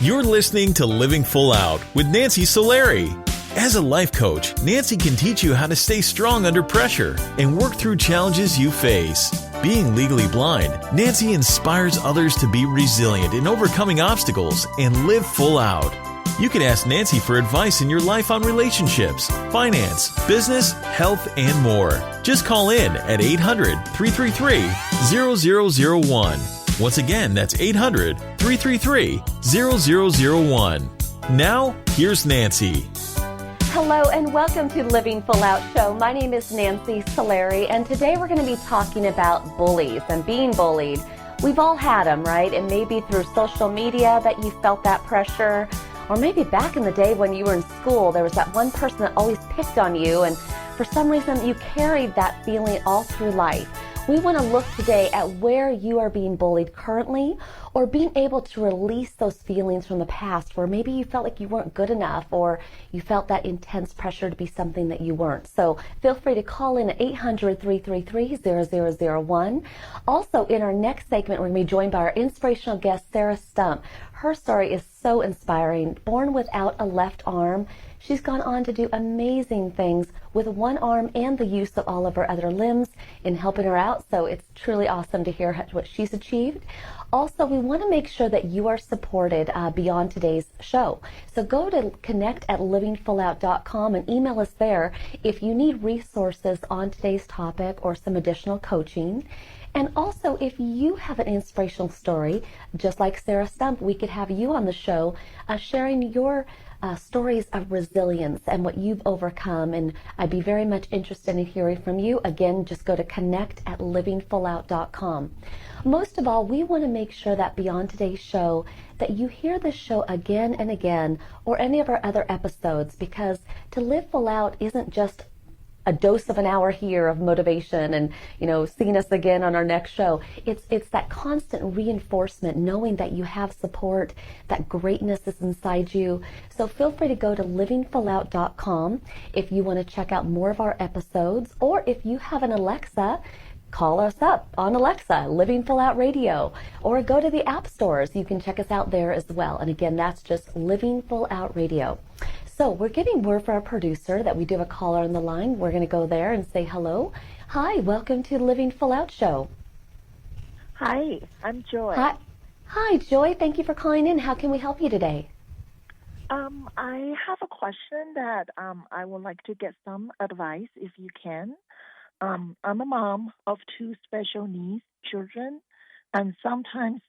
You're listening to Living Full Out with Nancy Solari. As a life coach, Nancy can teach you how to stay strong under pressure and work through challenges you face. Being legally blind, Nancy inspires others to be resilient in overcoming obstacles and live full out. You can ask Nancy for advice in your life on relationships, finance, business, health, and more. Just call in at 800-333-0001. Once again, that's 800-333-0001. Now, here's Nancy. Hello and welcome to Living Full Out Show. My name is Nancy Solari, and today we're going to be talking about bullies and being bullied. We've all had them, right? And maybe through social media that you felt that pressure, or maybe back in the day when you were in school, there was that one person that always picked on you, and for some reason you carried that feeling all through life. We want to look today at where you are being bullied currently, or being able to release those feelings from the past where maybe you felt like you weren't good enough, or you felt that intense pressure to be something that you weren't. So feel free to call in at 800-333-0001. Also, in our next segment, we're going to be joined by our inspirational guest, Sarah Stump. Her story is so inspiring. Born without a left arm, she's gone on to do amazing things with one arm and the use of all of her other limbs in helping her out. So it's truly awesome to hear what she's achieved. Also, we want to make sure that you are supported beyond today's show. So go to connect@livingfullout.com and email us there if you need resources on today's topic or some additional coaching. And also, if you have an inspirational story, just like Sarah Stump, we could have you on the show sharing your stories of resilience and what you've overcome. And I'd be very much interested in hearing from you. Again, just go to connect@livingfullout.com. Most of all, we want to make sure that beyond today's show, that you hear this show again and again, or any of our other episodes, because to live full out isn't just a dose of an hour here of motivation and, seeing us again on our next show. It's that constant reinforcement, knowing that you have support, that greatness is inside you. So feel free to go to livingfullout.com if you want to check out more of our episodes, or if you have an Alexa, call us up on Alexa, Living Full Out Radio, or go to the app stores. You can check us out there as well. And again, that's just Living Full Out Radio. So we're getting word from our producer that we do have a caller on the line. We're going to go there and say hello. Hi, welcome to the Living Full Out Show. Hi, I'm Joy. Hi, Joy. Thank you for calling in. How can we help you today? I have a question that I would like to get some advice, if you can. I'm a mom of 2 special needs children, and sometimes,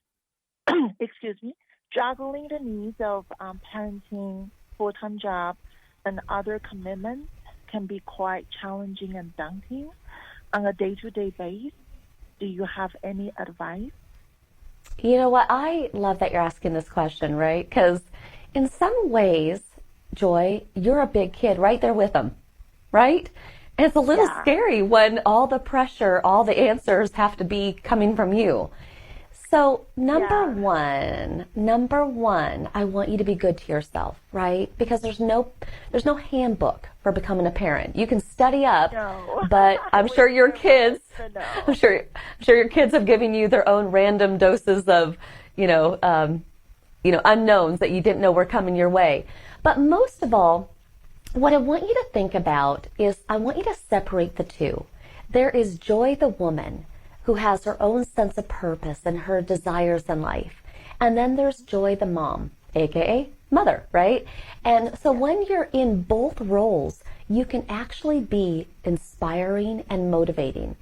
juggling the needs of parenting, full-time job, and other commitments can be quite challenging and daunting on a day-to-day basis. Do you have any advice? You know what? I love that you're asking this question, right? Because in some ways, Joy, you're a big kid right there with them, right? And it's a little scary when all the pressure, all the answers have to be coming from you. So number one, I want you to be good to yourself, right? Because there's no handbook for becoming a parent. You can study up, but I'm sure your kids, I'm sure your kids have given you their own random doses of, unknowns that you didn't know were coming your way. But most of all, what I want you to think about is I want you to separate the two. There is Joy the woman, who has her own sense of purpose and her desires in life. And then there's Joy the mom, aka mother, right? And so when you're in both roles, you can actually be inspiring and motivating.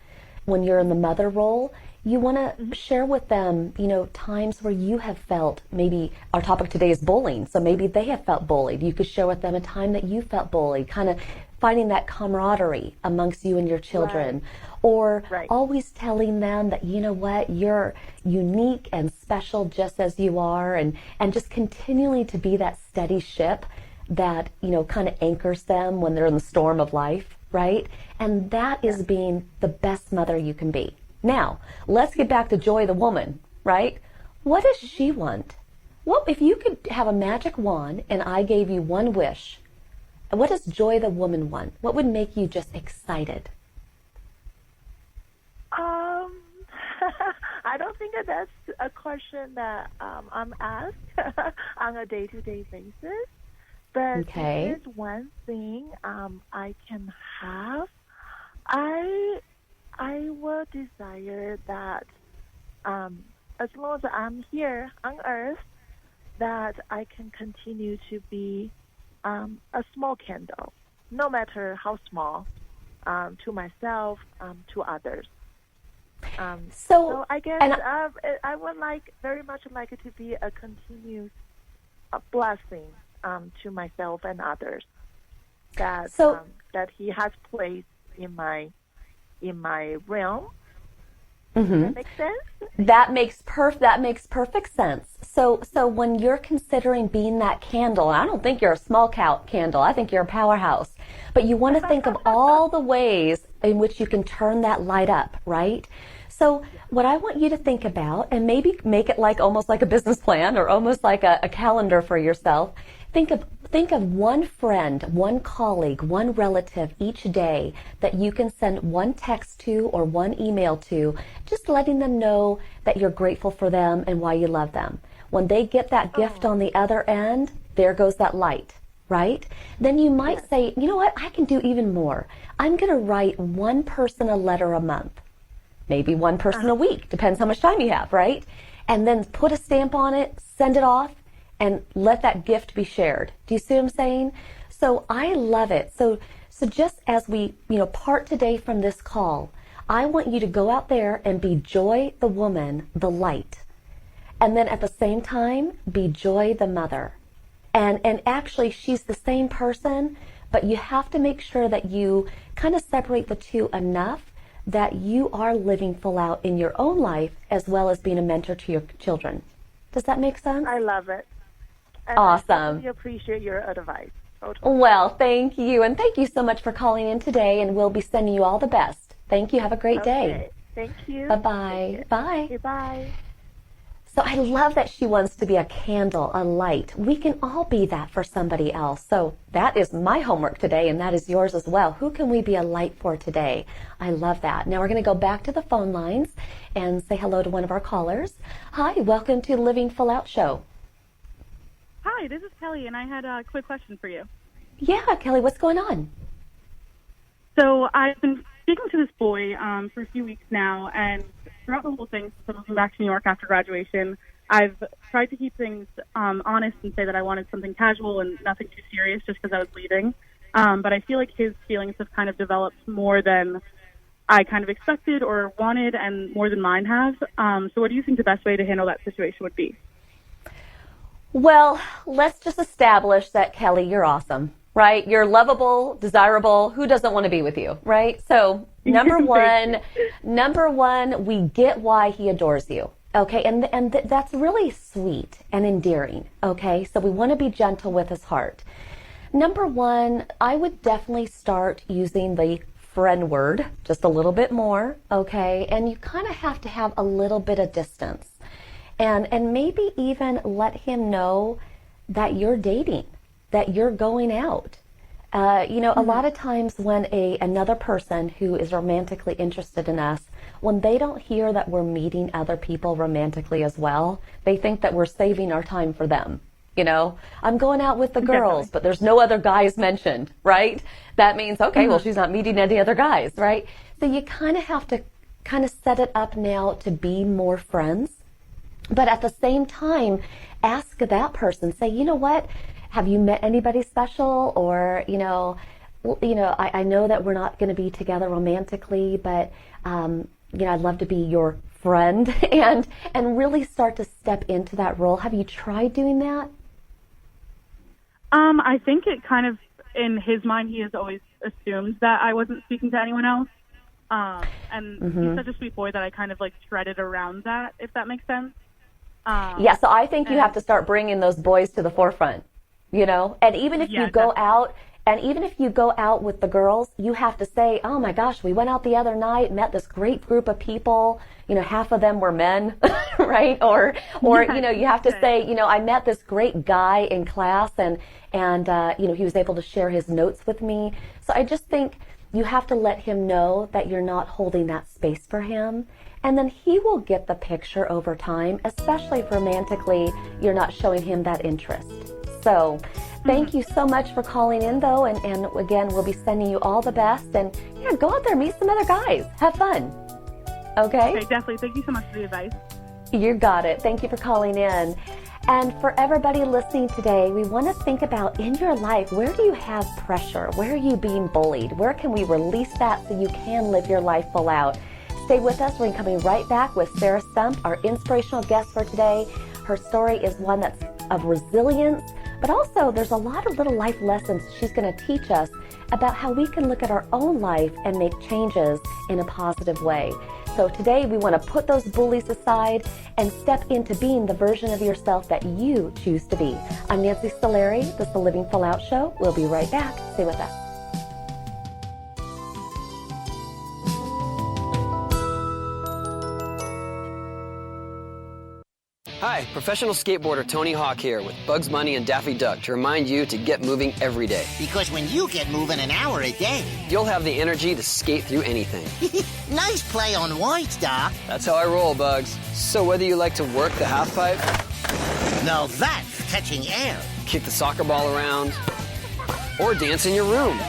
When you're in the mother role, you want to share with them, times where you have felt, maybe our topic today is bullying, so maybe they have felt bullied. You could share with them a time that you felt bullied, kind of finding that camaraderie amongst you and your children. Right. Or always telling them that, you know what, you're unique and special just as you are, and just continually to be that steady ship that, kind of anchors them when they're in the storm of life, right? And that is being the best mother you can be. Now, let's get back to Joy the woman, right? What does she want? What if you could have a magic wand and I gave you one wish? What does Joy the woman want? What would make you just excited? I don't think that that's a question that I'm asked on a day-to-day basis. But Okay. there's one thing I can have. I will desire that as long as I'm here on Earth, that I can continue to be a small candle, no matter how small, to myself, to others. So I guess I would very much like it to be a continuous blessing to myself and others that that He has placed in my realm. Does that make sense? That makes perfect sense. So when you're considering being that candle, I don't think you're a small candle. I think you're a powerhouse. But you want to think of all the ways in which you can turn that light up, right? So what I want you to think about, and maybe make it almost like a business plan or almost like a calendar for yourself. Think of one friend, one colleague, one relative each day that you can send one text to or one email to, just letting them know that you're grateful for them and why you love them. When they get that gift on the other end, there goes that light, right? Then you might say, you know what, I can do even more. I'm going to write one person a letter a month, maybe one person a week, depends how much time you have, right? And then put a stamp on it, send it off, and let that gift be shared. Do you see what I'm saying? So I love it. So just as we, part today from this call, I want you to go out there and be Joy the woman, the light. And then at the same time, be Joy the mother. And actually, she's the same person, but you have to make sure that you kind of separate the two enough that you are living full out in your own life as well as being a mentor to your children. Does that make sense? I love it. And awesome. I really appreciate your advice. Totally. Well, thank you. And thank you so much for calling in today, and we'll be sending you all the best. Thank you. Have a great day. Thank you. Bye-bye. Bye. Okay, bye. So I love that she wants to be a candle, a light. We can all be that for somebody else. So that is my homework today, and that is yours as well. Who can we be a light for today? I love that. Now we're going to go back to the phone lines and say hello to one of our callers. Hi, welcome to the Living Full Out Show. Hi, this is Kelly, and I had a quick question for you. Yeah, Kelly, what's going on? So I've been speaking to this boy for a few weeks now, and throughout the whole thing, since I moving back to New York after graduation, I've tried to keep things honest and say that I wanted something casual and nothing too serious just because I was leaving. But I feel like his feelings have kind of developed more than I kind of expected or wanted and more than mine have. So what do you think the best way to handle that situation would be? Well, let's just establish that, Kelly, you're awesome, right? You're lovable, desirable. Who doesn't want to be with you, right? So number one, we get why he adores you. Okay, and that's really sweet and endearing. Okay, so we want to be gentle with his heart. Number one, I would definitely start using the friend word just a little bit more. Okay, and you kind of have to have a little bit of distance. And maybe even let him know that you're dating, that you're going out. A lot of times when another person who is romantically interested in us, when they don't hear that we're meeting other people romantically as well, they think that we're saving our time for them. I'm going out with the girls, but there's no other guys mentioned, right? That means, okay, well, she's not meeting any other guys, right? So you kind of have to set it up now to be more friends. But at the same time, ask that person, say, you know what, have you met anybody special? Or, I know that we're not going to be together romantically, but, I'd love to be your friend and really start to step into that role. Have you tried doing that? I think it kind of, in his mind, he has always assumed that I wasn't speaking to anyone else. And he's such a sweet boy that I kind of threaded around that, if that makes sense. So I think you have to start bringing those boys to the forefront, and even if you go out, and even if you go out with the girls, you have to say, oh my gosh, we went out the other night, met this great group of people, half of them were men, right? Or you have to say, I met this great guy in class and he was able to share his notes with me. So I just think you have to let him know that you're not holding that space for him. And then he will get the picture over time, especially if romantically you're not showing him that interest. So thank you so much for calling in, though. And again, we'll be sending you all the best. And yeah, go out there, meet some other guys. Have fun. Okay? Okay, definitely. Thank you so much for the advice. You got it. Thank you for calling in. And for everybody listening today, we want to think about in your life, where do you have pressure? Where are you being bullied? Where can we release that so you can live your life full out? Stay with us. We're coming right back with Sarah Stump, our inspirational guest for today. Her story is one that's of resilience, but also there's a lot of little life lessons she's going to teach us about how we can look at our own life and make changes in a positive way. So today we want to put those bullies aside and step into being the version of yourself that you choose to be. I'm Nancy Solari. This is the Living Full Out Show. We'll be right back. Stay with us. Hi, professional skateboarder Tony Hawk here with Bugs Bunny and Daffy Duck to remind you to get moving every day. Because when you get moving an hour a day, you'll have the energy to skate through anything. Nice play on words, Doc. That's how I roll, Bugs. So whether you like to work the half pipe, now that's catching air, kick the soccer ball around, or dance in your room,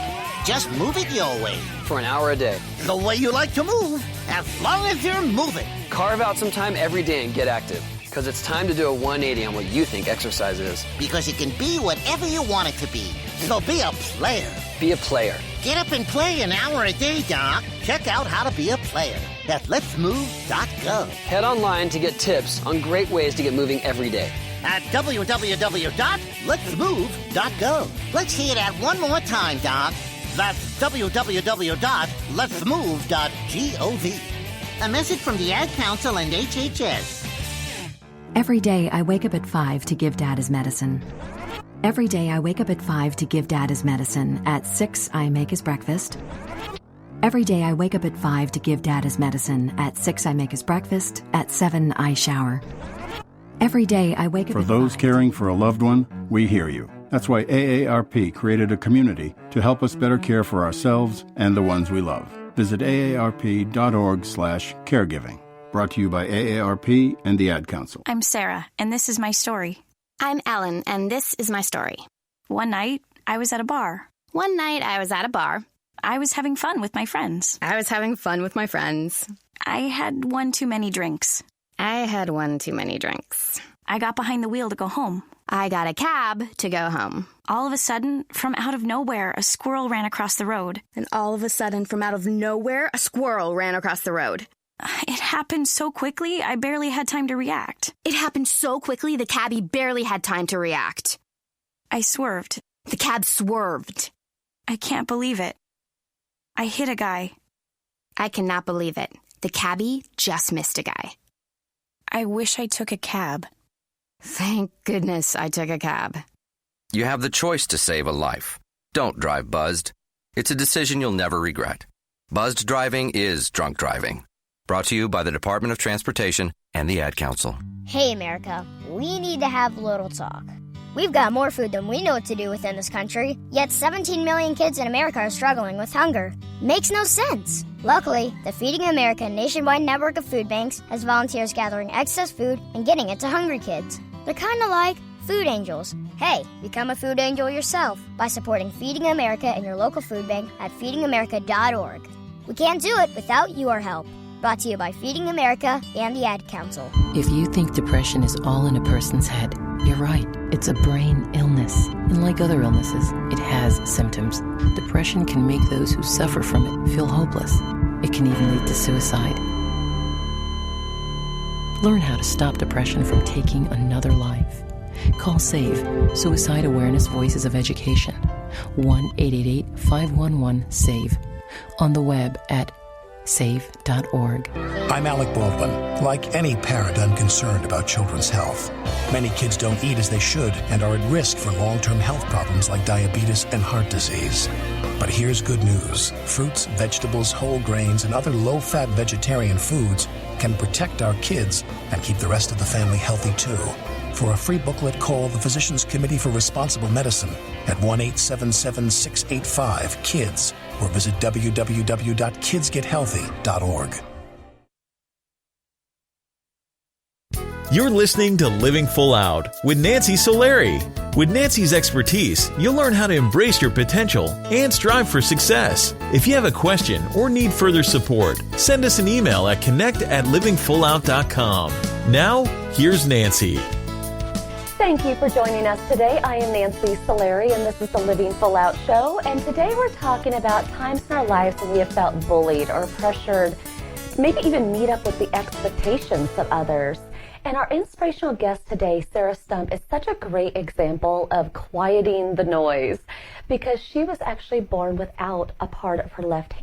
just move it your way. For an hour a day. The way you like to move, as long as you're moving. Carve out some time every day and get active. Because it's time to do a 180 on what you think exercise is. Because it can be whatever you want it to be. So be a player. Be a player. Get up and play an hour a day, Doc. Check out how to be a player at letsmove.go. Head online to get tips on great ways to get moving every day. At www.letsmove.go. Let's hear that one more time, Doc. That's www.letsmove.gov. A message from the Ad Council and HHS. Every day I wake up at 5 to give Dad his medicine. Every day I wake up at 5 to give Dad his medicine. At 6 I make his breakfast. Every day I wake up at 5 to give Dad his medicine. At 6 I make his breakfast. At 7 I shower. Every day I wake up For at those 5. caring for a loved one, we hear you. That's why AARP created a community to help us better care for ourselves and the ones we love. Visit aarp.org/caregiving. Brought to you by AARP and the Ad Council. I'm Sarah, and this is my story. I'm Ellen, and this is my story. One night, I was at a bar. I was having fun with my friends. I had one too many drinks. I got behind the wheel to go home. I got a cab to go home. All of a sudden, from out of nowhere, a squirrel ran across the road. It happened so quickly, I barely had time to react. The cabbie barely had time to react. I swerved. The cab swerved. I can't believe it. I hit a guy. I cannot believe it. The cabbie just missed a guy. I wish I took a cab. Thank goodness I took a cab. You have the choice to save a life. Don't drive buzzed. It's a decision you'll never regret. Buzzed driving is drunk driving. Brought to you by the Department of Transportation and the Ad Council. Hey, America, we need to have a little talk. We've got more food than we know what to do with in this country, yet 17 million kids in America are struggling with hunger. Makes no sense. Luckily, the Feeding America nationwide network of food banks has volunteers gathering excess food and getting it to hungry kids. They're kind of like food angels. Hey, become a food angel yourself by supporting Feeding America and your local food bank at feedingamerica.org. We can't do it without your help. Brought to you by Feeding America and the Ad Council. If you think depression is all in a person's head, you're right. It's a brain illness. And like other illnesses, it has symptoms. Depression can make those who suffer from it feel hopeless. It can even lead to suicide. Learn how to stop depression from taking another life. Call SAVE, Suicide Awareness Voices of Education, 1-888-511-SAVE, on the web at save.org. I'm Alec Baldwin. Like any parent, I'm concerned about children's health. Many kids don't eat as they should and are at risk for long-term health problems like diabetes and heart disease. But here's good news. Fruits, vegetables, whole grains, and other low-fat vegetarian foods can protect our kids and keep the rest of the family healthy too. For a free booklet, call the Physicians Committee for Responsible Medicine at 1-877-685-KIDS or visit www.kidsgethealthy.org. You're listening to Living Full Out with Nancy Solari. With Nancy's expertise, you'll learn how to embrace your potential and strive for success. If you have a question or need further support, send us an email at connect@livingfullout.com. Now, here's Nancy. Thank you for joining us today. I am Nancy Solari, and this is the Living Full Out Show. And today we're talking about times in our lives when we have felt bullied or pressured, maybe even meet up with the expectations of others. And our inspirational guest today, Sarah Stump, is such a great example of quieting the noise because she was actually born without a part of her left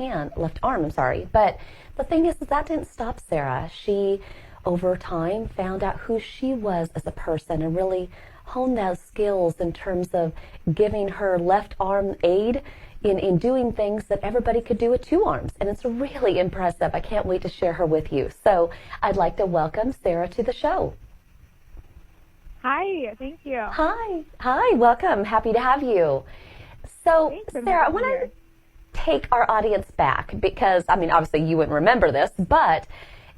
arm. But the thing is that didn't stop Sarah. She, over time, found out who she was as a person and really honed those skills in terms of giving her left arm aid in doing things that everybody could do with two arms. And it's really impressive. I can't wait to share her with you. So I'd like to welcome Sarah to the show. Hi, thank you. Hi, welcome. Happy to have you. So, Sarah, I want to take our audience back because, obviously you wouldn't remember this, but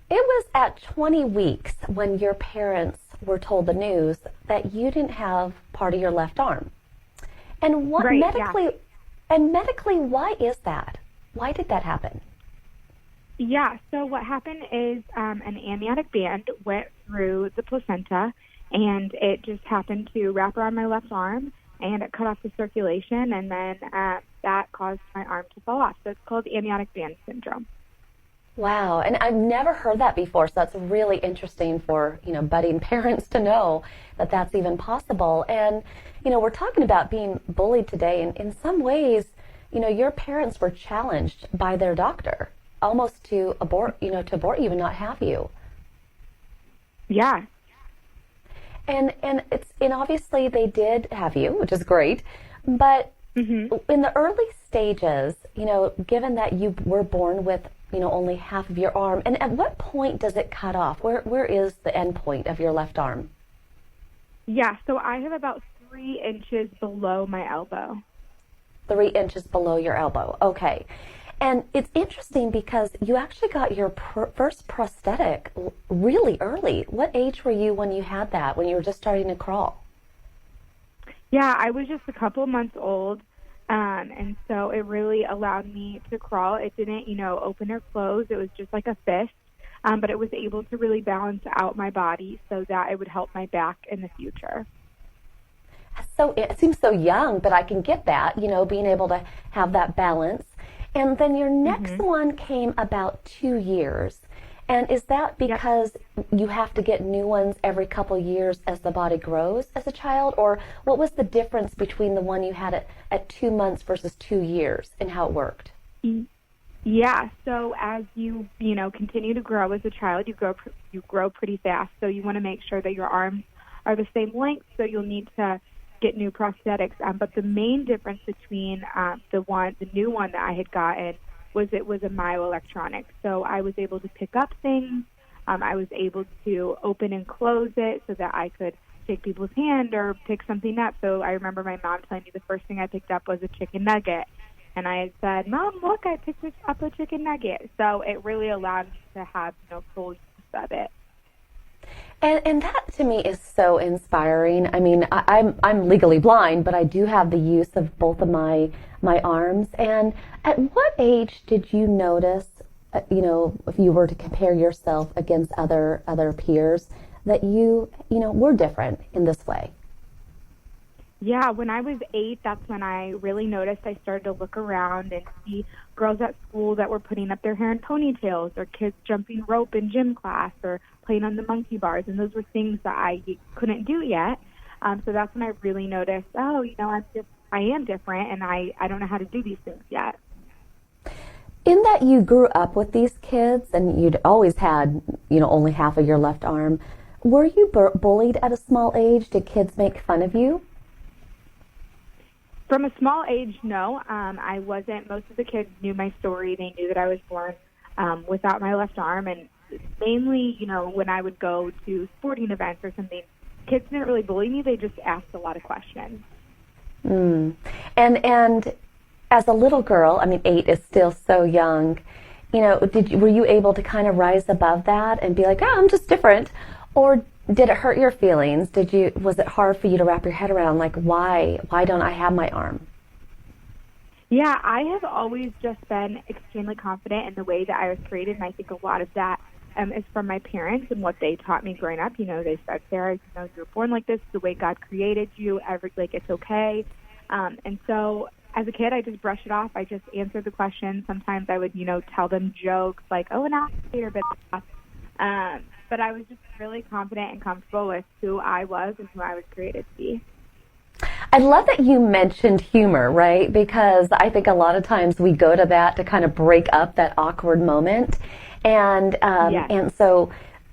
it was at 20 weeks when your parents were told the news that you didn't have part of your left arm. And what medically, why is that? Why did that happen? Yeah, so what happened is an amniotic band went through the placenta, and it just happened to wrap around my left arm, and it cut off the circulation, and then that caused my arm to fall off. So it's called amniotic band syndrome. Wow, and I've never heard that before, so that's really interesting for, budding parents to know that that's even possible. And, we're talking about being bullied today, and in some ways, your parents were challenged by their doctor, almost to abort you and not have you. Yeah. And obviously they did have you, which is great, but in the early stages, given that you were born with only half of your arm, and at what point does it cut off? Where is the end point of your left arm? Yeah, so I have about 3 inches below my elbow. 3 inches below your elbow. Okay. And it's interesting because you actually got your first prosthetic really early. What age were you when you had that, when you were just starting to crawl? Yeah, I was just a couple of months old. And so it really allowed me to crawl. It didn't, open or close. It was just like a fist. But it was able to really balance out my body so that it would help my back in the future. So it seems so young, but I can get that, being able to have that balance. And then your next one came about 2 years. And is that because you have to get new ones every couple years as the body grows as a child? Or what was the difference between the one you had at 2 months versus 2 years and how it worked? Yeah, so as you continue to grow as a child, you grow pretty fast. So you want to make sure that your arms are the same length, so you'll need to get new prosthetics. But the main difference between the new one that I had gotten was it was a myoelectronic. So I was able to pick up things. I was able to open and close it so that I could shake people's hand or pick something up. So I remember my mom telling me the first thing I picked up was a chicken nugget. And I had said, Mom, look, I picked up a chicken nugget. So it really allowed me to have full use of it. And that to me is so inspiring. I'm legally blind, but I do have the use of both of my arms. And at what age did you notice, if you were to compare yourself against other peers, that you were different in this way? Yeah, when I was 8, that's when I really noticed. I started to look around and see girls at school that were putting up their hair in ponytails, or kids jumping rope in gym class, or playing on the monkey bars, and those were things that I couldn't do yet. So that's when I really noticed, I am different, and I don't know how to do these things yet. In that you grew up with these kids, and you'd always had, only half of your left arm, were you bullied at a small age? Did kids make fun of you? From a small age, no. I wasn't. Most of the kids knew my story. They knew that I was born without my left arm. And mainly, when I would go to sporting events or something, kids didn't really bully me. They just asked a lot of questions. And as a little girl, 8 is still so young, were you able to kind of rise above that and be like, I'm just different? Or Did it hurt your feelings? Was it hard for you to wrap your head around, like, why don't I have my arm? Yeah, I have always just been extremely confident in the way that I was created, and I think a lot of that is from my parents and what they taught me growing up. You know, they said, Sarah, you know, you're born like this, the way God created you, it's okay. And so as a kid, I just brushed it off. I just answered the questions. Sometimes I would, you know, tell them jokes like, oh, an alligator bit off. But I was just really confident and comfortable with who I was and who I was created to be. I love that you mentioned humor, right? Because I think a lot of times we go to that to kind of break up that awkward moment. And Yes. and so,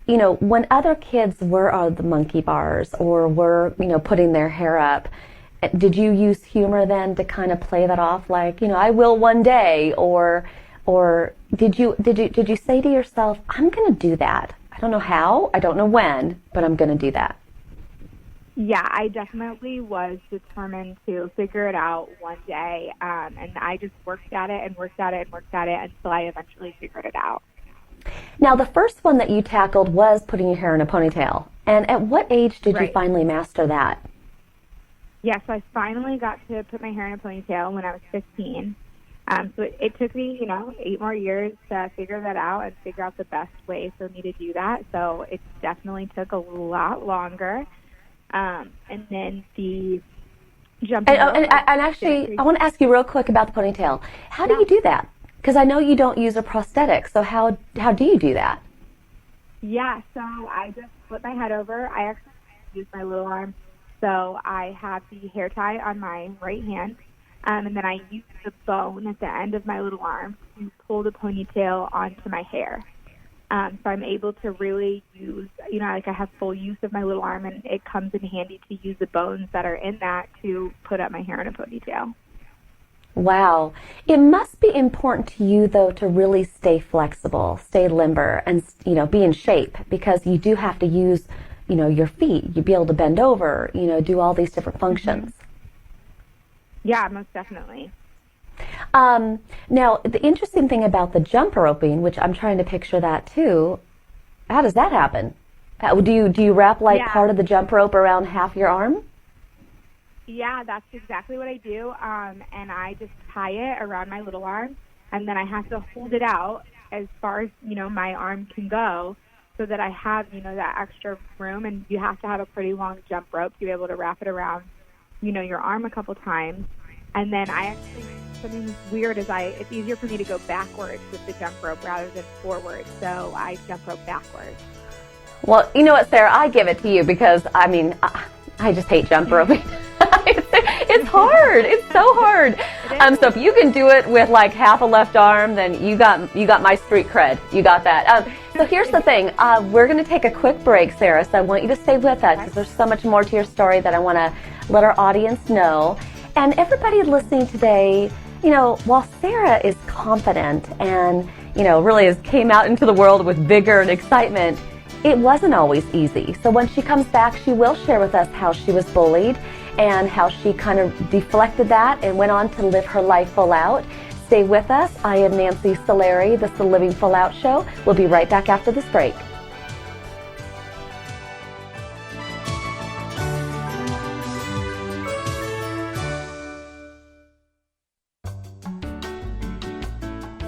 you know, when other kids were on the monkey bars or were, you know, putting their hair up, did you use humor then to kind of play that off, like, you know, I will one day, or did you say to yourself, I'm going to do that? I don't know how, I don't know when, but I'm going to do that. Yeah, I definitely was determined to figure it out one day, and I just worked at it and worked at it and worked at it until I eventually figured it out. Now, the first one that you tackled was putting your hair in a ponytail. And at what age did you finally master that? Yeah, so I finally got to put my hair in a ponytail when I was 15. So it took me, you know, 8 more years to figure that out and figure out the best way for me to do that. So it definitely took a lot longer. And then the jumping rope. And actually, I want to ask you real quick about the ponytail. How do you do that? Because I know you don't use a prosthetic, so how do you do that? Yeah, so I just flip my head over. I actually use my little arm. So I have the hair tie on my right hand, and then I use the bone at the end of my little arm to pull the ponytail onto my hair. So I'm able to really use, you know, like I have full use of my little arm, and it comes in handy to use the bones that are in that to put up my hair in a ponytail. Wow. It must be important to you, though, to really stay flexible, stay limber, and, you know, be in shape, because you do have to use, you know, your feet. You'd be able to bend over, you know, do all these different functions. Yeah, most definitely. Now, the interesting thing about the jump roping, which I'm trying to picture that too, how does that happen? Do you wrap part of the jump rope around half your arm? Yeah, that's exactly what I do. And I just tie it around my little arm, and then I have to hold it out as far as, you know, my arm can go, so that I have, you know, that extra room. And you have to have a pretty long jump rope to be able to wrap it around, you know, your arm a couple times. And then I actually, something weird is it's easier for me to go backwards with the jump rope rather than forward. So I jump rope backwards. Well, you know what, Sarah, I give it to you, because, I mean, I just hate jump roping. It's hard. It's so hard. So if you can do it with like half a left arm, then you got my street cred. You got that. So here's the thing. We're going to take a quick break, Sarah. So I want you to stay with us, because there's so much more to your story that I want to let our audience know. And everybody listening today, you know, while Sarah is confident and, you know, really came out into the world with vigor and excitement, it wasn't always easy. So when she comes back, she will share with us how she was bullied and how she kind of deflected that and went on to live her life full out. Stay with us. I am Nancy Solari. This is the Living Full Out Show. We'll be right back after this break.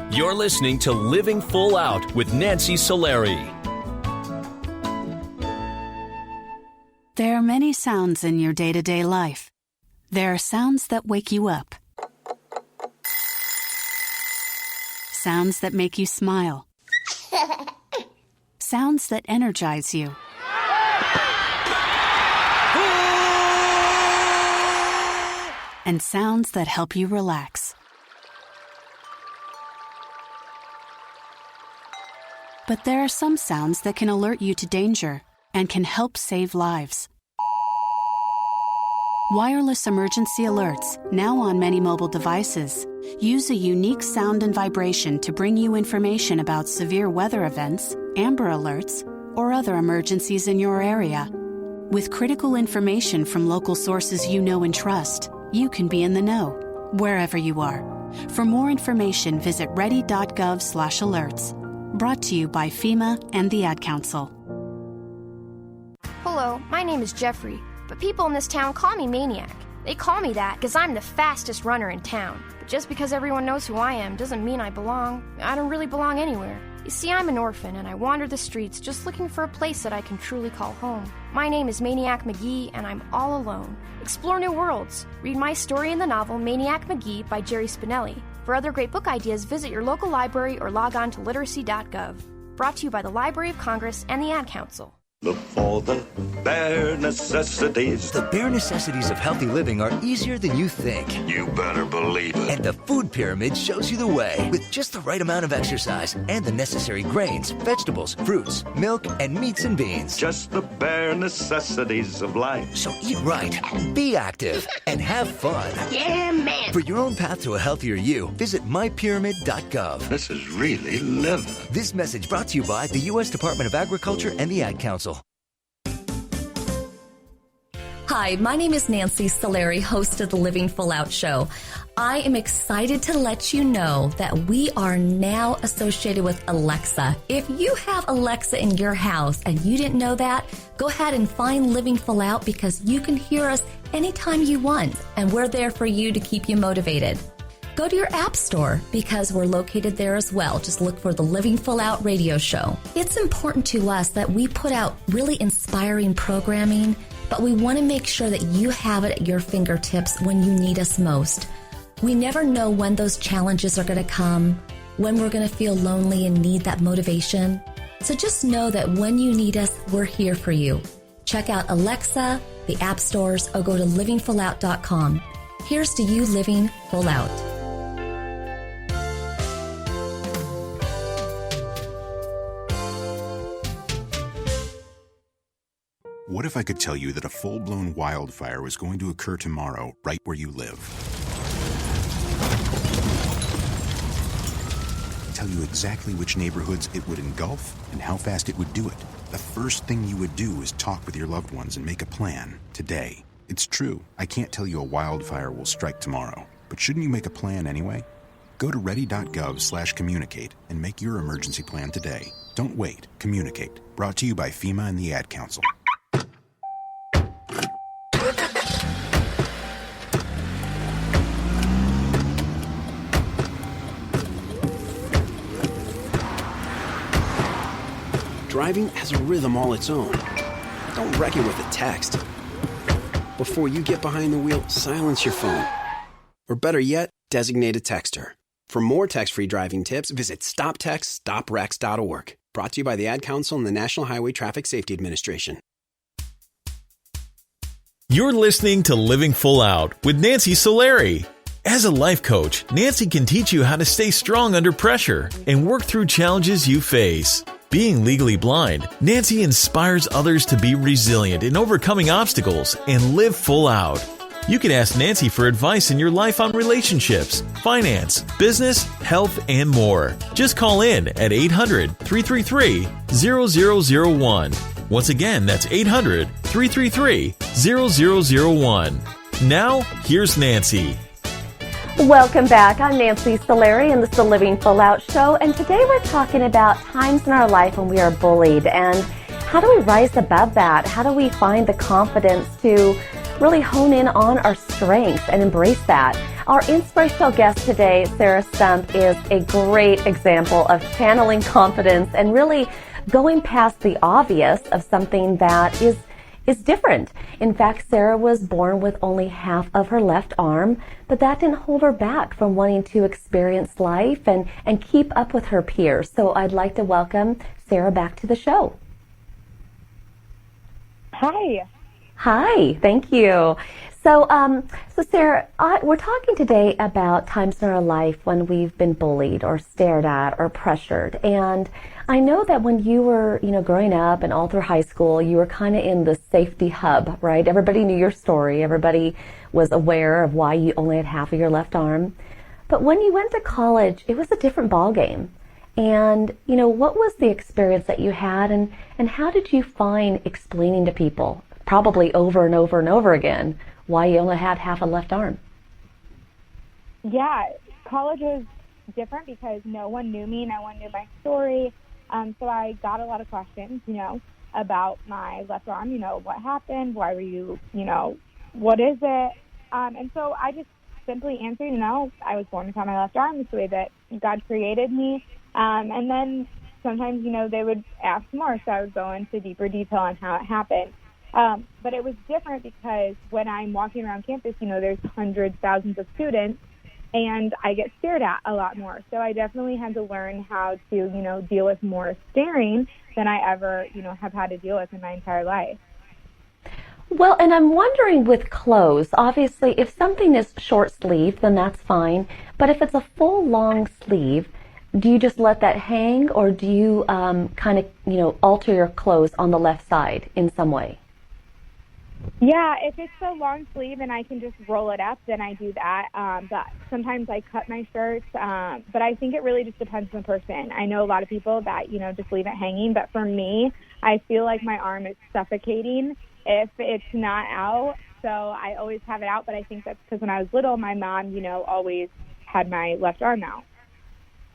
You're listening to Living Full Out with Nancy Solari. There are many sounds in your day-to-day life. There are sounds that wake you up. Sounds that make you smile. Sounds that energize you. And sounds that help you relax. But there are some sounds that can alert you to danger and can help save lives. Wireless emergency alerts, now on many mobile devices, use a unique sound and vibration to bring you information about severe weather events, Amber Alerts, or other emergencies in your area. With critical information from local sources you know and trust, you can be in the know, wherever you are. For more information, visit ready.gov/alerts. Brought to you by FEMA and the Ad Council. Hello, my name is Jeffrey, but people in this town call me Maniac. They call me that because I'm the fastest runner in town. But just because everyone knows who I am doesn't mean I belong. I don't really belong anywhere. You see, I'm an orphan, and I wander the streets just looking for a place that I can truly call home. My name is Maniac McGee, and I'm all alone. Explore new worlds. Read my story in the novel Maniac McGee by Jerry Spinelli. For other great book ideas, visit your local library or log on to literacy.gov. Brought to you by the Library of Congress and the Ad Council. Look for the bare necessities. The bare necessities of healthy living are easier than you think. You better believe it. And the food pyramid shows you the way. With just the right amount of exercise and the necessary grains, vegetables, fruits, milk, and meats and beans. Just the bare necessities of life. So eat right, be active, and have fun. Yeah, man. For your own path to a healthier you, visit mypyramid.gov. This is really living. This message brought to you by the U.S. Department of Agriculture and the Ad Council. Hi, my name is Nancy Solari, host of the Living Full Out Show. I am excited to let you know that we are now associated with Alexa. If you have Alexa in your house and you didn't know that, go ahead and find Living Full Out because you can hear us anytime you want, and we're there for you to keep you motivated. Go to your app store because we're located there as well. Just look for the Living Full Out radio show. It's important to us that we put out really inspiring programming, but we want to make sure that you have it at your fingertips when you need us most. We never know when those challenges are going to come, when we're going to feel lonely and need that motivation. So just know that when you need us, we're here for you. Check out Alexa, the app stores, or go to livingfullout.com. Here's to you living full out. What if I could tell you that a full-blown wildfire was going to occur tomorrow right where you live? Tell you exactly which neighborhoods it would engulf and how fast it would do it. The first thing you would do is talk with your loved ones and make a plan today. It's true, I can't tell you a wildfire will strike tomorrow, but shouldn't you make a plan anyway? Go to ready.gov/communicate and make your emergency plan today. Don't wait, communicate. Brought to you by FEMA and the Ad Council. Driving has a rhythm all its own. Don't wreck it with a text. Before you get behind the wheel, silence your phone. Or better yet, designate a texter. For more text-free driving tips, visit stoptextstoprex.org. Brought to you by the Ad Council and the National Highway Traffic Safety Administration. You're listening to Living Full Out with Nancy Solari. As a life coach, Nancy can teach you how to stay strong under pressure and work through challenges you face. Being legally blind, Nancy inspires others to be resilient in overcoming obstacles and live full out. You can ask Nancy for advice in your life on relationships, finance, business, health, and more. Just call in at 800-333-0001. Once again, that's 800-333-0001. Now, here's Nancy. Welcome back. I'm Nancy Solari, and this is the Living Full Out Show. And today we're talking about times in our life when we are bullied and how do we rise above that? How do we find the confidence to really hone in on our strengths and embrace that? Our inspirational guest today, Sarah Stump, is a great example of channeling confidence and really going past the obvious of something that is different. In fact, Sarah was born with only half of her left arm, but that didn't hold her back from wanting to experience life and keep up with her peers. So I'd like to welcome Sarah back to the show. Hi. Hi, thank you. So Sarah, we're talking today about times in our life when we've been bullied or stared at or pressured. And I know that when you were, growing up and all through high school, you were kind of in the safety hub, right? Everybody knew your story. Everybody was aware of why you only had half of your left arm. But when you went to college, it was a different ballgame. And, what was the experience that you had and how did you find explaining to people, probably over and over and over again, why you only had half a left arm? Yeah, college was different because no one knew me, no one knew my story. So I got a lot of questions, about my left arm, what happened, why were you, what is it? And so I just simply answered, I was born without my left arm. It's the way that God created me. And then sometimes, they would ask more, so I would go into deeper detail on how it happened. But it was different because when I'm walking around campus, there's hundreds, thousands of students, and I get stared at a lot more. So I definitely had to learn how to, deal with more staring than I ever, have had to deal with in my entire life. Well, and I'm wondering with clothes, obviously, if something is short sleeve, then that's fine. But if it's a full long sleeve, do you just let that hang, or do you kind of, alter your clothes on the left side in some way? Yeah, if it's a long sleeve and I can just roll it up, then I do that. But sometimes I cut my shirts. But I think it really just depends on the person. I know a lot of people that, just leave it hanging. But for me, I feel like my arm is suffocating if it's not out. So I always have it out. But I think that's because when I was little, my mom, always had my left arm out.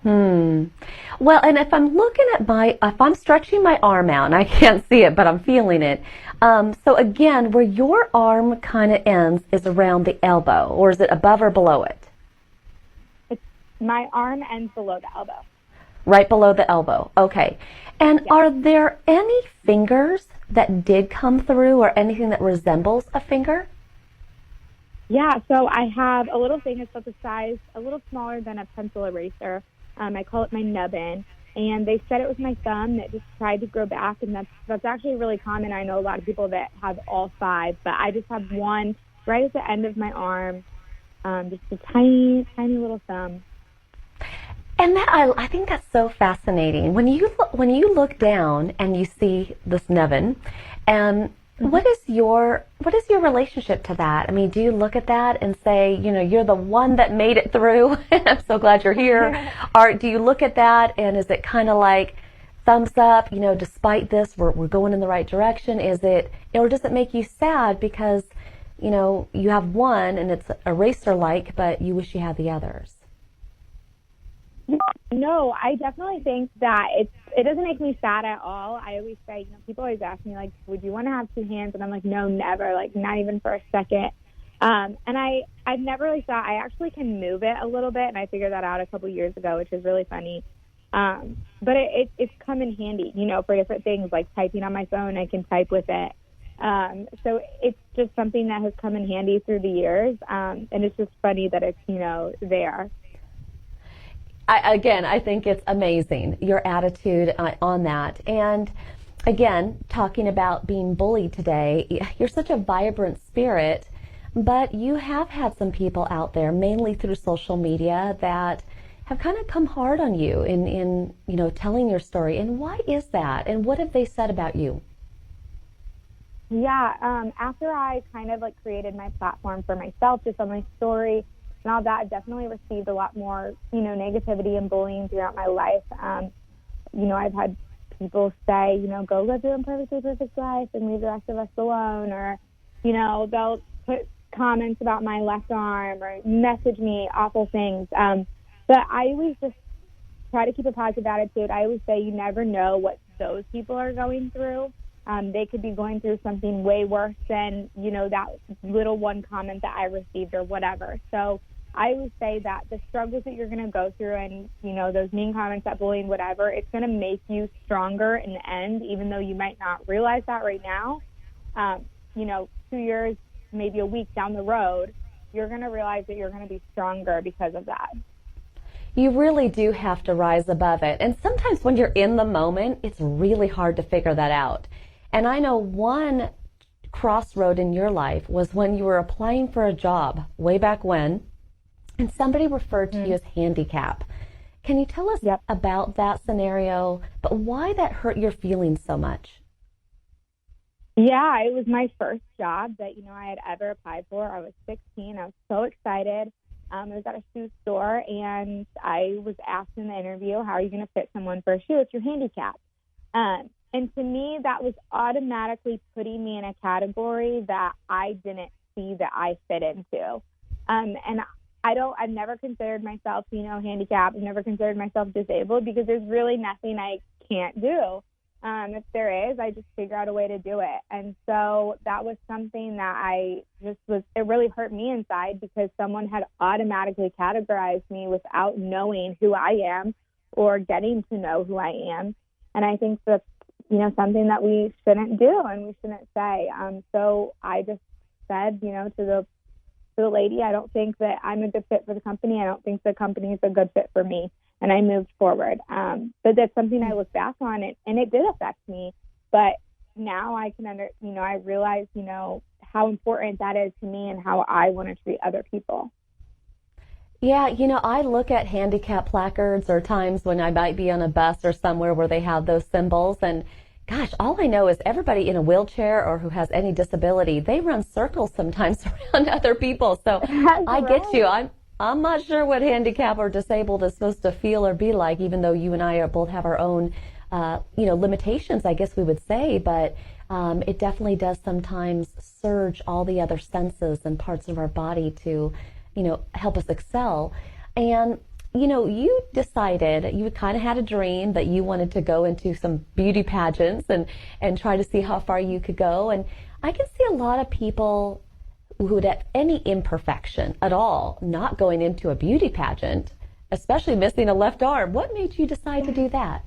Well, and if I'm looking at if I'm stretching my arm out, and I can't see it, but I'm feeling it. So again, where your arm kind of ends is around the elbow, or is it above or below it? My arm ends below the elbow. Right below the elbow. Okay. And are there any fingers that did come through, or anything that resembles a finger? Yeah, so I have a little thing that's about the size, a little smaller than a pencil eraser. I call it my nubbin, and they said it was my thumb that just tried to grow back, and that's actually really common. I know a lot of people that have all five, but I just have one right at the end of my arm, just a tiny, tiny little thumb. And that I think that's so fascinating. When you look down and you see this nubbin, and what is your relationship to that? I mean, do you look at that and say, you're the one that made it through? I'm so glad you're here. Or do you look at that and is it kind of like thumbs up? Despite this, we're going in the right direction. Is it, or does it make you sad because you have one and it's eraser-like, but you wish you had the others? No, I definitely think that it doesn't make me sad at all. I always say, people always ask me, like, would you want to have two hands? And I'm like, no, never, like, not even for a second. And I've never really thought I actually can move it a little bit, and I figured that out a couple years ago, which is really funny. But it's come in handy, for different things, like typing on my phone, I can type with it. So it's just something that has come in handy through the years, and it's just funny that it's, there. I think it's amazing, your attitude on that. And again, talking about being bullied today, you're such a vibrant spirit, but you have had some people out there, mainly through social media, that have kind of come hard on you in telling your story. And why is that? And what have they said about you? Yeah, after I kind of created my platform for myself, just on my story, and all that, I've definitely received a lot more, negativity and bullying throughout my life. I've had people say, go live your imperfectly perfect life and leave the rest of us alone. Or, they'll put comments about my left arm or message me awful things. But I always just try to keep a positive attitude. I always say you never know what those people are going through. They could be going through something way worse than, that little one comment that I received or whatever. So I always say that the struggles that you're going to go through and, those mean comments, that bullying, whatever, it's going to make you stronger in the end, even though you might not realize that right now. 2 years, maybe a week down the road, you're going to realize that you're going to be stronger because of that. You really do have to rise above it. And sometimes when you're in the moment, it's really hard to figure that out. And I know one crossroad in your life was when you were applying for a job way back when, and somebody referred to you as handicap. Can you tell us about that scenario, but why that hurt your feelings so much? Yeah, it was my first job that, I had ever applied for. I was 16. I was so excited. I was at a shoe store, and I was asked in the interview, how are you going to fit someone for a shoe if you're handicapped? And to me, that was automatically putting me in a category that I didn't see that I fit into. And I've never considered myself, handicapped. I've never considered myself disabled because there's really nothing I can't do. If there is, I just figure out a way to do it. And so that was something that it really hurt me inside, because someone had automatically categorized me without knowing who I am or getting to know who I am. And I think that's, something that we shouldn't do and we shouldn't say. So I just said, to the lady, I don't think that I'm a good fit for the company. I don't think the company is a good fit for me. And I moved forward. But that's something I look back on, and it did affect me. But now I can I realize, how important that is to me and how I want to treat other people. Yeah, I look at handicap placards or times when I might be on a bus or somewhere where they have those symbols, and gosh, all I know is everybody in a wheelchair or who has any disability, they run circles sometimes around other people. So I get you. I'm not sure what handicap or disabled is supposed to feel or be like, even though you and I both have our own, limitations, I guess we would say. But it definitely does sometimes surge all the other senses and parts of our body to, help us excel. And, you decided, you kind of had a dream that you wanted to go into some beauty pageants and try to see how far you could go. And I can see a lot of people who would have any imperfection at all not going into a beauty pageant, especially missing a left arm. What made you decide to do that?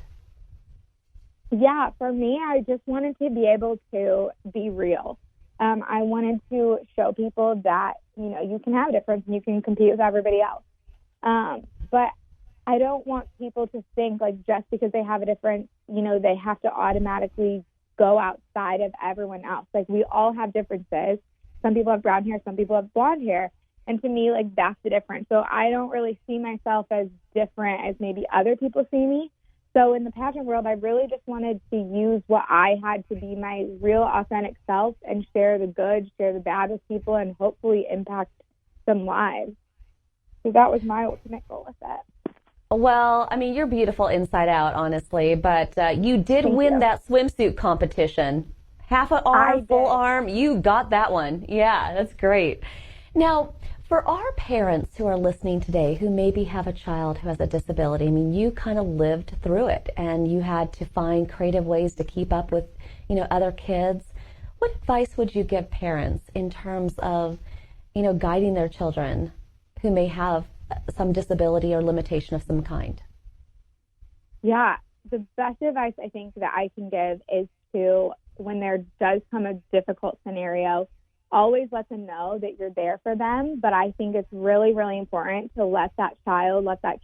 Yeah, for me, I just wanted to be able to be real. I wanted to show people that, you can have a difference and you can compete with everybody else. But I don't want people to think like just because they have a difference, they have to automatically go outside of everyone else. Like, we all have differences. Some people have brown hair, some people have blonde hair. And to me, like, that's the difference. So I don't really see myself as different as maybe other people see me. So in the pageant world, I really just wanted to use what I had to be my real authentic self and share the good, share the bad with people, and hopefully impact some lives. So that was my ultimate goal with it. Well, I mean, you're beautiful inside out, honestly, but you did win that swimsuit competition. Half an arm, full arm, you got that one. Yeah, that's great. Now, for our parents who are listening today who maybe have a child who has a disability, I mean, you kind of lived through it and you had to find creative ways to keep up with, other kids. What advice would you give parents in terms of, guiding their children who may have some disability or limitation of some kind? Yeah, the best advice I think that I can give is to, when there does come a difficult scenario, always let them know that you're there for them. But I think it's really, really important to let that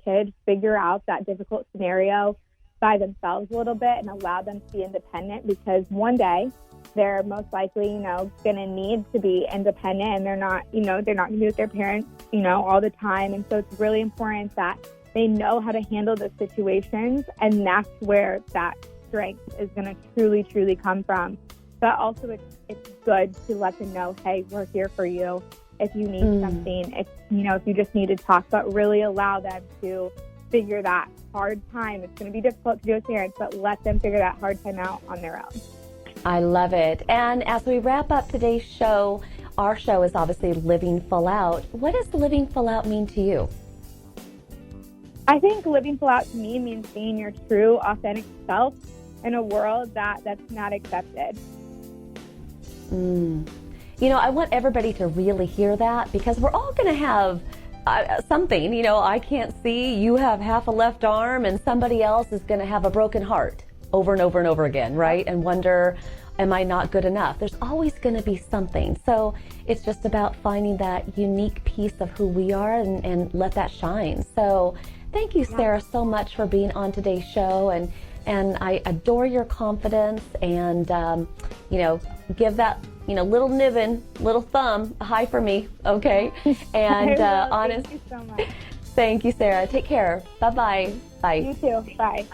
kid figure out that difficult scenario by themselves a little bit and allow them to be independent, because one day they're most likely, going to need to be independent, and they're not going to be with their parents, all the time. And so it's really important that they know how to handle those situations. And that's where that strength is going to truly, truly come from. But also it's good to let them know, hey, we're here for you if you need something, if you just need to talk, but really allow them to figure that hard time. It's going to be difficult to do with parents, but let them figure that hard time out on their own. I love it. And as we wrap up today's show, our show is obviously Living Full Out. What does living full out mean to you? I think living full out to me means being your true, authentic self in a world that's not accepted. I want everybody to really hear that, because we're all going to have something. I can't see, you have half a left arm, and somebody else is going to have a broken heart over and over and over again, right? And wonder, am I not good enough? There's always going to be something. So it's just about finding that unique piece of who we are and let that shine. So thank you, Sarah, so much for being on today's show. And I adore your confidence, and, give that, little nibbin, little thumb, a high for me, okay? And honest. Thank you so much. Thank you, Sarah. Take care. Bye-bye. Bye. You too. Bye.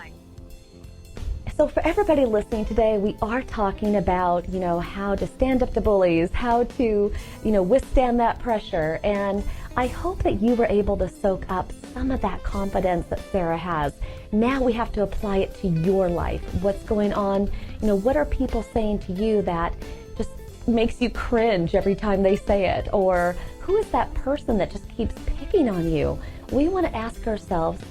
So for everybody listening today, we are talking about, how to stand up to bullies, how to, withstand that pressure. And I hope that you were able to soak up some of that confidence that Sarah has. Now we have to apply it to your life. What's going on? What are people saying to you that just makes you cringe every time they say it? Or who is that person that just keeps picking on you? We want to ask ourselves,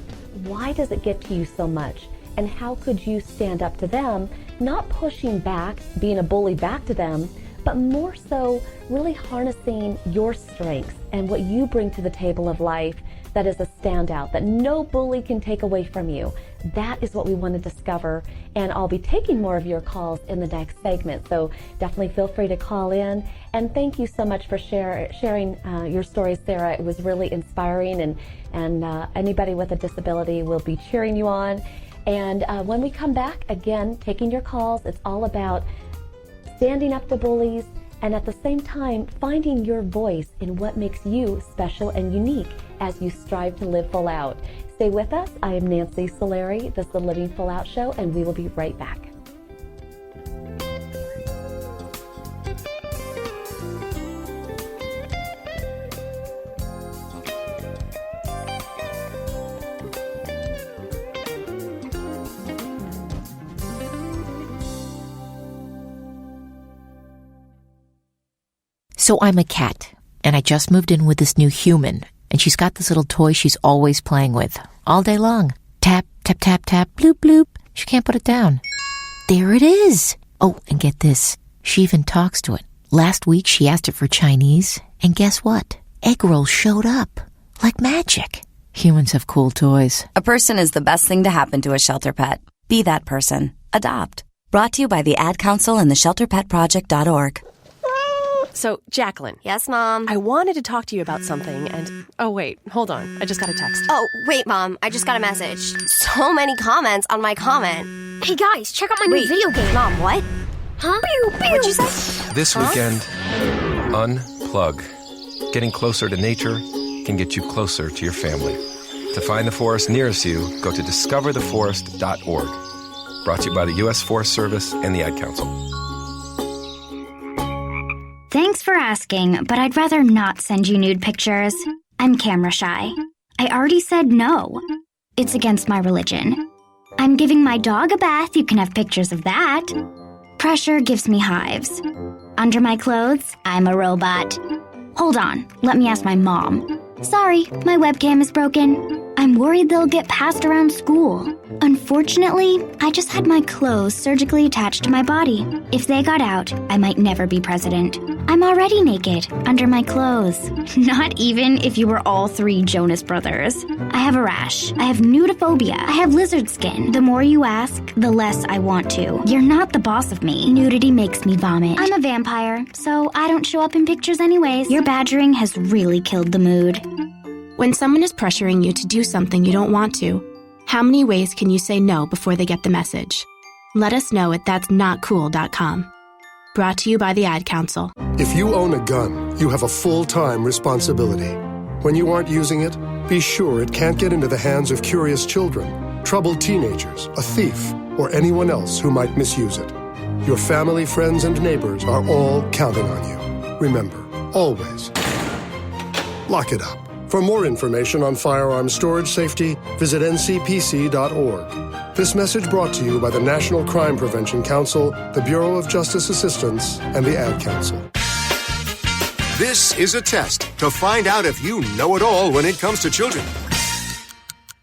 why does it get to you so much? And how could you stand up to them not pushing back, being a bully back to them, but more so really harnessing your strengths and what you bring to the table of life that is a standout, that no bully can take away from you. That is what we want to discover, and I'll be taking more of your calls in the next segment, so definitely feel free to call in. And thank you so much for sharing your stories, Sarah. It was really inspiring, and anybody with a disability will be cheering you on. And when we come back, again, taking your calls, it's all about standing up to bullies, and at the same time, finding your voice in what makes you special and unique as you strive to live full out. Stay with us. I am Nancy Solari. This is the Living Full Out Show, and we will be right back. So I'm a cat, and I just moved in with this new human, and she's got this little toy she's always playing with, all day long. Tap, tap, tap, tap, bloop, bloop. She can't put it down. There it is. Oh, and get this. She even talks to it. Last week, she asked it for Chinese, and guess what? Egg rolls showed up. Like magic. Humans have cool toys. A person is the best thing to happen to a shelter pet. Be that person. Adopt. Brought to you by the Ad Council and the ShelterPetProject.org. So, Jacqueline. Yes, Mom? I wanted to talk to you about something, and... Oh, wait, hold on. I just got a text. Oh, wait, Mom. I just got a message. So many comments on my comment. Hey, guys, check out my new video game. Mom, what? Huh? Pew, pew. What'd you say? This weekend, unplug. Getting closer to nature can get you closer to your family. To find the forest nearest you, go to discovertheforest.org. Brought to you by the U.S. Forest Service and the Ad Council. Thanks for asking, but I'd rather not send you nude pictures. I'm camera shy. I already said no. It's against my religion. I'm giving my dog a bath. You can have pictures of that. Pressure gives me hives. Under my clothes, I'm a robot. Hold on, let me ask my mom. Sorry, my webcam is broken. I'm worried they'll get passed around school. Unfortunately, I just had my clothes surgically attached to my body. If they got out, I might never be president. I'm already naked, under my clothes. Not even if you were all three Jonas Brothers. I have a rash. I have nudophobia. I have lizard skin. The more you ask, the less I want to. You're not the boss of me. Nudity makes me vomit. I'm a vampire, so I don't show up in pictures anyways. Your badgering has really killed the mood. When someone is pressuring you to do something you don't want to, how many ways can you say no before they get the message? Let us know at that'snotcool.com. Brought to you by the Ad Council. If you own a gun, you have a full-time responsibility. When you aren't using it, be sure it can't get into the hands of curious children, troubled teenagers, a thief, or anyone else who might misuse it. Your family, friends, and neighbors are all counting on you. Remember, always, lock it up. For more information on firearm storage safety, visit ncpc.org. This message brought to you by the National Crime Prevention Council, the Bureau of Justice Assistance, and the Ad Council. This is a test to find out if you know it all when it comes to children.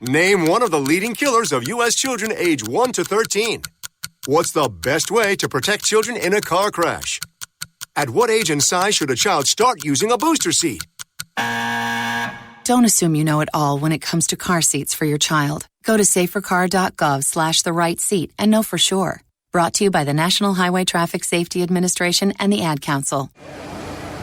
Name one of the leading killers of U.S. children age 1 to 13. What's the best way to protect children in a car crash? At what age and size should a child start using a booster seat? Don't assume you know it all when it comes to car seats for your child. Go to safercar.gov/the-right-seat and know for sure. Brought to you by the National Highway Traffic Safety Administration and the Ad Council.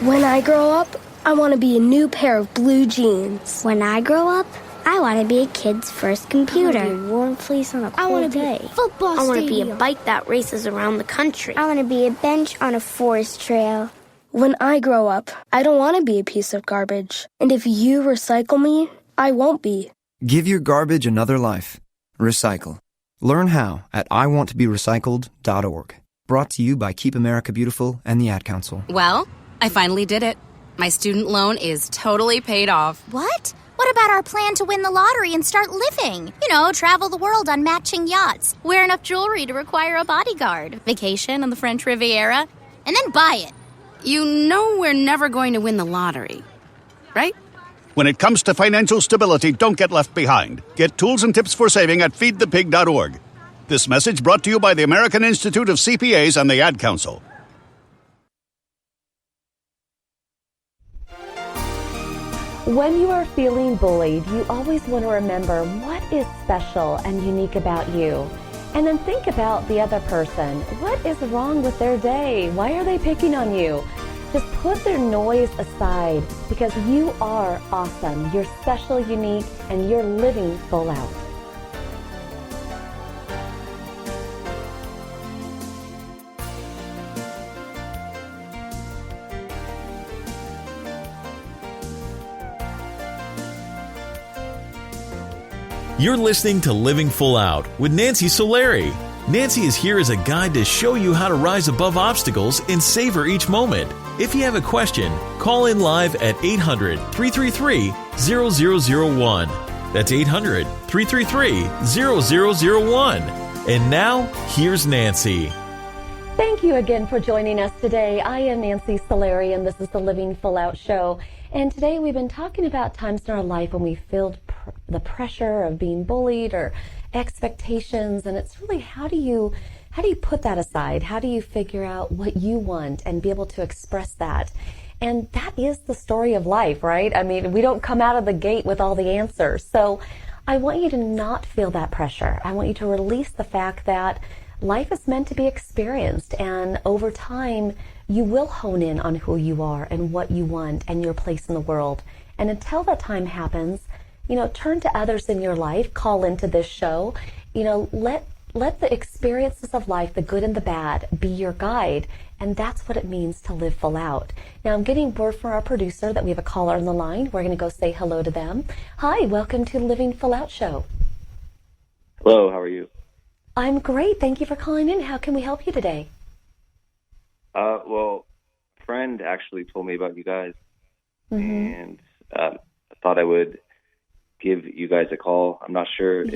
When I grow up, I want to be a new pair of blue jeans. When I grow up, I want to be a kid's first computer. I want to be a warm fleece on a cold day. Football I want to be stadium. a bike that races around the country. I want to be a bench on a forest trail. When I grow up, I don't want to be a piece of garbage. And if you recycle me, I won't be. Give your garbage another life. Recycle. Learn how at iwanttoberecycled.org. Brought to you by Keep America Beautiful and the Ad Council. Well, I finally did it. My student loan is totally paid off. What? What about our plan to win the lottery and start living? You know, travel the world on matching yachts, wear enough jewelry to require a bodyguard, vacation on the French Riviera, and then buy it. You know we're never going to win the lottery, right? When it comes to financial stability, don't get left behind. Get tools and tips for saving at feedthepig.org. This message brought to you by the American Institute of CPAs and the Ad Council. When you are feeling bullied, you always want to remember what is special and unique about you. And then think about the other person. What is wrong with their day? Why are they picking on you? Just put their noise aside because you are awesome. You're special, unique, and you're living full out. You're listening to Living Full Out with Nancy Solari. Nancy is here as a guide to show you how to rise above obstacles and savor each moment. If you have a question, call in live at 800-333-0001. That's 800-333-0001. And now, here's Nancy. Thank you again for joining us today. I am Nancy Solari, and this is the Living Full Out Show. And today we've been talking about times in our life when we feel the pressure of being bullied or expectations, and it's really how do you put that aside? How do you figure out what you want and be able to express that? And that is the story of life, right? I mean, we don't come out of the gate with all the answers. So I want you to not feel that pressure. I want you to release the fact that life is meant to be experienced, and over time you will hone in on who you are and what you want and your place in the world. And until that time happens, turn to others in your life, call into this show, let the experiences of life, the good and the bad, be your guide. And that's what it means to live full out. Now, I'm getting word from our producer that we have a caller on the line. We're going to go say hello to them. Hi, welcome to the Living Full Out Show. Hello, how are you? I'm great. Thank you for calling in. How can we help you today? Well, a friend actually told me about you guys, Mm-hmm. and I thought I would give you guys a call. I'm not sure if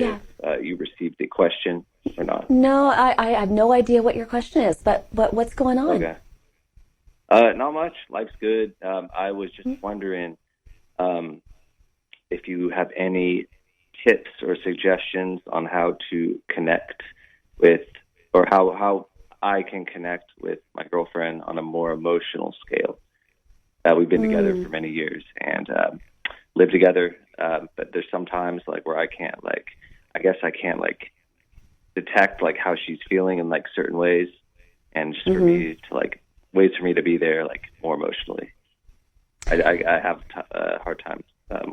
you received the question or not. No, I have no idea what your question is, but what's going on? Okay. Not much. Life's good. I was just wondering if you have any tips or suggestions on how to connect with, or how I can connect with my girlfriend on a more emotional scale. We've been together for many years and live together, but there's sometimes where I can't detect how she's feeling in certain ways, and just for me to ways for me to be there more emotionally. I have a hard time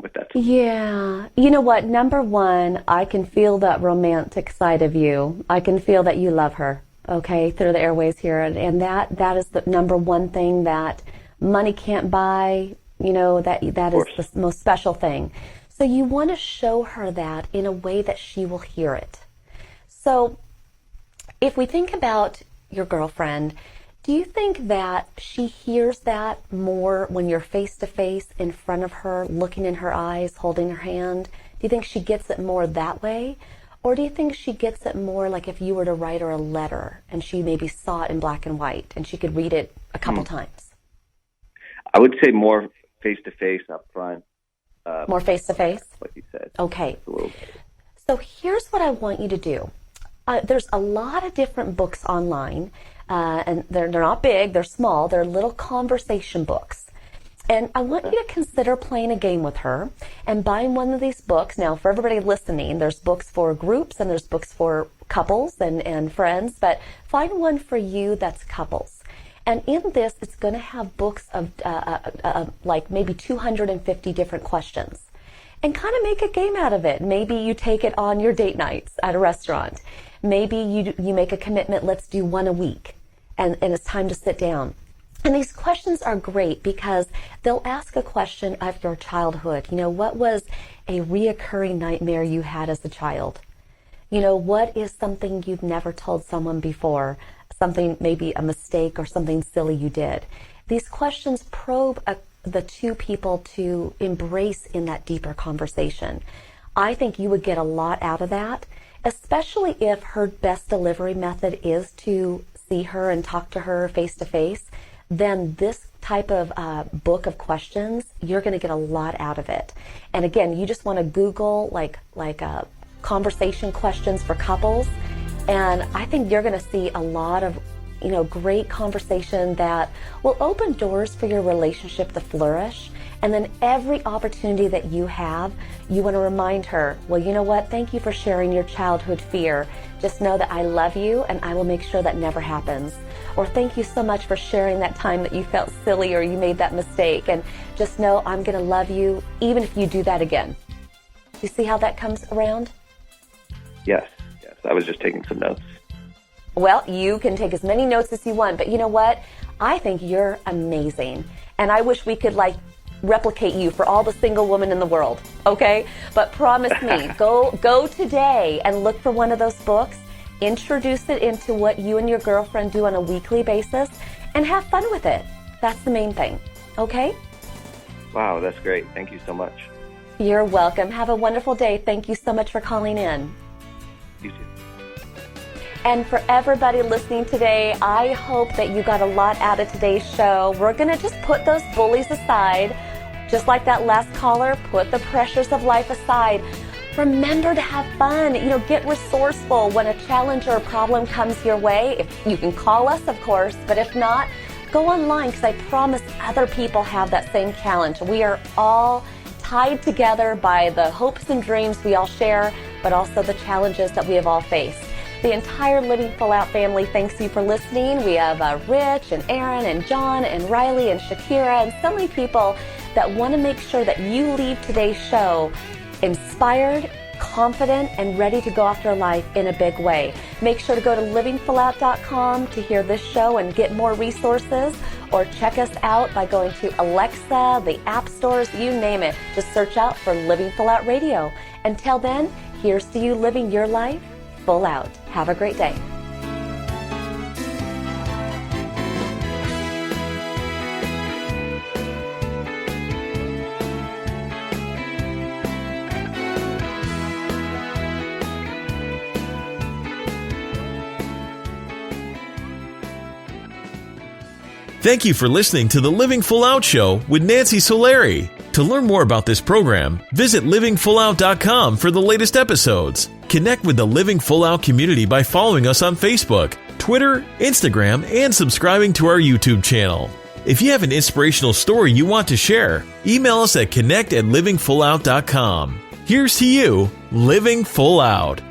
with that. Yeah. You know what? Number one, I can feel that romantic side of you. I can feel that you love her, okay, through the airways here. And that is the number one thing that money can't buy. That is the most special thing. So you want to show her that in a way that she will hear it. So if we think about your girlfriend, do you think that she hears that more when you're face to face in front of her, looking in her eyes, holding her hand? Do you think she gets it more that way? Or do you think she gets it more like if you were to write her a letter and she maybe saw it in black and white and she could read it a couple times? I would say more face-to-face up front. More face-to-face? Like you said. Okay. So here's what I want you to do. There's a lot of different books online, and they're not big, they're small, they're little conversation books. And I want you to consider playing a game with her and buying one of these books. Now, for everybody listening, there's books for groups and there's books for couples and friends, but find one for you that's couples. And in this, it's going to have books of maybe 250 different questions. And kind of make a game out of it. Maybe you take it on your date nights at a restaurant. Maybe you make a commitment, let's do one a week, and it's time to sit down. And these questions are great because they'll ask a question of your childhood. What was a reoccurring nightmare you had as a child? What is something you've never told someone before? Something, maybe a mistake or something silly you did. These questions probe the two people to embrace in that deeper conversation. I think you would get a lot out of that, especially if her best delivery method is to see her and talk to her face to face. Then this type of book of questions, you're going to get a lot out of it. And again, you just want to Google conversation questions for couples, And I think you're going to see a lot of, great conversation that will open doors for your relationship to flourish. And then every opportunity that you have, you want to remind her, well, you know what? Thank you for sharing your childhood fear. Just know that I love you and I will make sure that never happens. Or thank you so much for sharing that time that you felt silly or you made that mistake. And just know I'm going to love you even if you do that again. You see how that comes around? Yes. I was just taking some notes. Well, you can take as many notes as you want, but you know what? I think you're amazing. And I wish we could replicate you for all the single women in the world, okay? But promise me, go today and look for one of those books, introduce it into what you and your girlfriend do on a weekly basis, and have fun with it. That's the main thing, okay? Wow, that's great. Thank you so much. You're welcome. Have a wonderful day. Thank you so much for calling in. You too. And for everybody listening today, I hope that you got a lot out of today's show. We're going to just put those bullies aside. Just like that last caller, put the pressures of life aside. Remember to have fun. Get resourceful when a challenge or a problem comes your way. If you can call us, of course, but if not, go online because I promise other people have that same challenge. We are all tied together by the hopes and dreams we all share, but also the challenges that we have all faced. The entire Living Full Out family thanks you for listening. We have Rich and Aaron and John and Riley and Shakira and so many people that want to make sure that you leave today's show inspired, confident, and ready to go after life in a big way. Make sure to go to livingfullout.com to hear this show and get more resources, or check us out by going to Alexa, the app stores, you name it. Just search out for Living Full Out Radio. Until then, here's to you living your life full out. Have a great day. Thank you for listening to the Living Full Out Show with Nancy Solari. To learn more about this program, visit livingfullout.com for the latest episodes. Connect with the Living Full Out community by following us on Facebook, Twitter, Instagram, and subscribing to our YouTube channel. If you have an inspirational story you want to share, email us at connect@livingfullout.com. Here's to you, living full out.